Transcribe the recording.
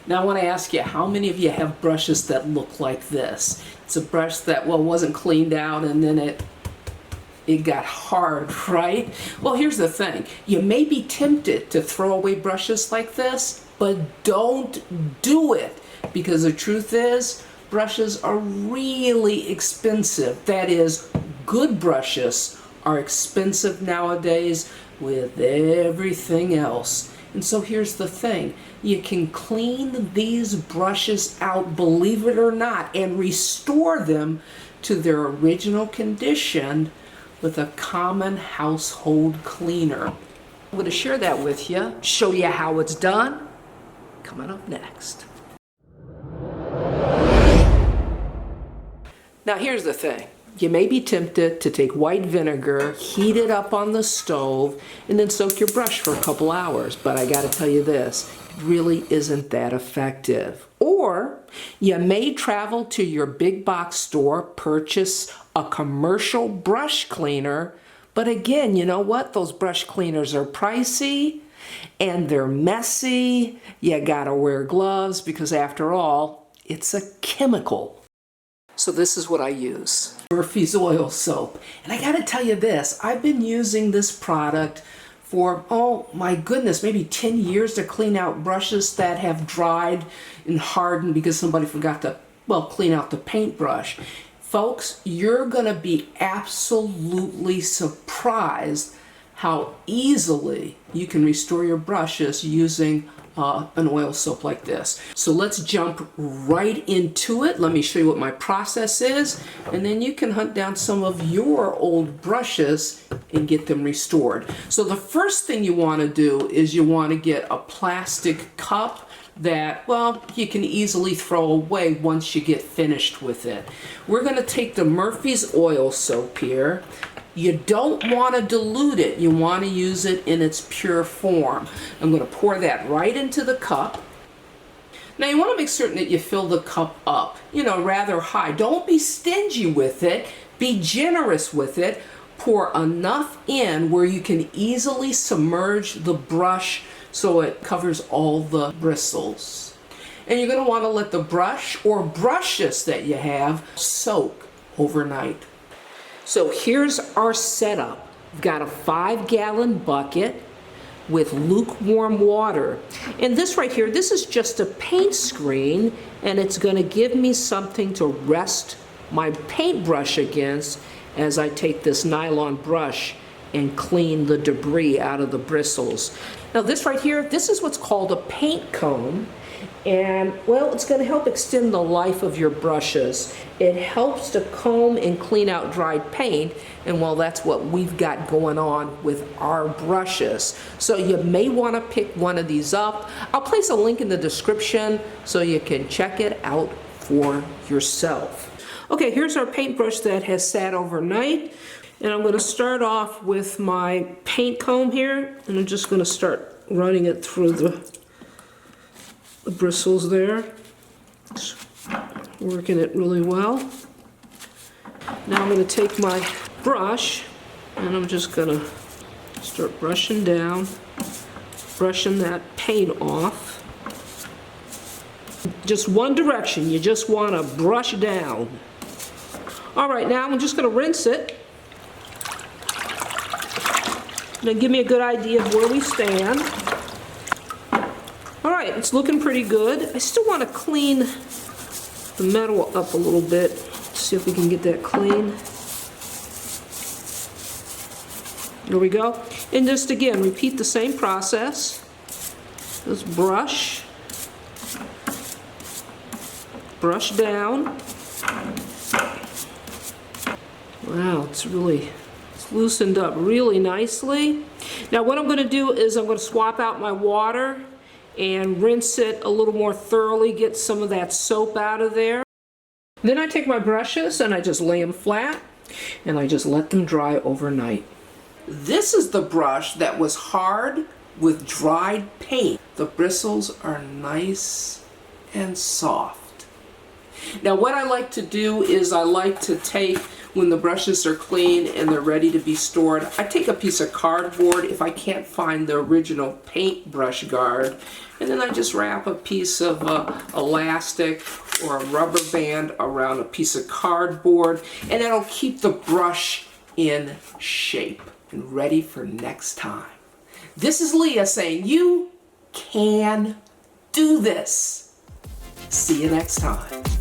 Now I want to ask you, how many of you have brushes that look like this? It's a brush that, well, wasn't cleaned out and then it got hard, right? Well, here's the thing. You may be tempted to throw away brushes like this, but don't do it, because the truth is, brushes are really expensive. That is, good brushes are expensive nowadays with everything else. And so here's the thing. You can clean these brushes out, believe it or not, and restore them to their original condition with a common household cleaner. I'm going to share that with you, show you how it's done. Coming up next. Now here's the thing. You may be tempted to take white vinegar, heat it up on the stove, and then soak your brush for a couple hours. But I gotta tell you this, it really isn't that effective. Or you may travel to your big box store, purchase a commercial brush cleaner, but again, you know what? Those brush cleaners are pricey and they're messy. You gotta wear gloves because after all, it's a chemical. So this is what I use. Murphy's oil soap. And I gotta tell you this, I've been using this product for, oh my goodness, maybe 10 years to clean out brushes that have dried and hardened because somebody forgot to, well, clean out the paintbrush. Folks, you're gonna be absolutely surprised how easily you can restore your brushes using an oil soap like this. So let's jump right into it. Let me show you what my process is, and then you can hunt down some of your old brushes and get them restored. So the first thing you want to do is you want to get a plastic cup that, well, you can easily throw away once you get finished with it. We're going to take the Murphy's oil soap here. You don't want to dilute it. You want to use it in its pure form. I'm going to pour that right into the cup. Now you want to make certain that you fill the cup up, you know, rather high. Don't be stingy with it. Be generous with it. Pour enough in where you can easily submerge the brush so it covers all the bristles. And you're going to want to let the brush or brushes that you have soak overnight. So here's our setup. We've got a 5-gallon bucket with lukewarm water. And this right here, this is just a paint screen, and it's going to give me something to rest my paintbrush against as I take this nylon brush and clean the debris out of the bristles. Now this right here, this is what's called a paint comb. And well, it's going to help extend the life of your brushes. It helps to comb and clean out dried paint, and well, that's what we've got going on with our brushes. So you may want to pick one of these up. I'll place a link in the description so you can check it out for yourself. Okay, here's our paintbrush that has sat overnight, and I'm going to start off with my paint comb here, and I'm just going to start running it through the bristles there. Just working it really well. Now I'm going to take my brush and I'm just going to start brushing down, brushing that paint off. Just one direction, you just want to brush down. Alright, now I'm just going to rinse it. Now give me a good idea of where we stand. Alright, it's looking pretty good. I still want to clean the metal up a little bit. See if we can get that clean. There we go. And just again, repeat the same process. Just brush. Brush down. Wow, it's loosened up really nicely. Now what I'm going to do is I'm going to swap out my water and rinse it a little more thoroughly, get some of that soap out of there. Then I take my brushes and I just lay them flat and I just let them dry overnight. This is the brush that was hard with dried paint. The bristles are nice and soft. Now what I like to do is I like to take when the brushes are clean and they're ready to be stored, I take a piece of cardboard if I can't find the original paintbrush guard, and then I just wrap a piece of elastic or a rubber band around a piece of cardboard, and that'll keep the brush in shape and ready for next time. This is Leah saying you can do this. See you next time.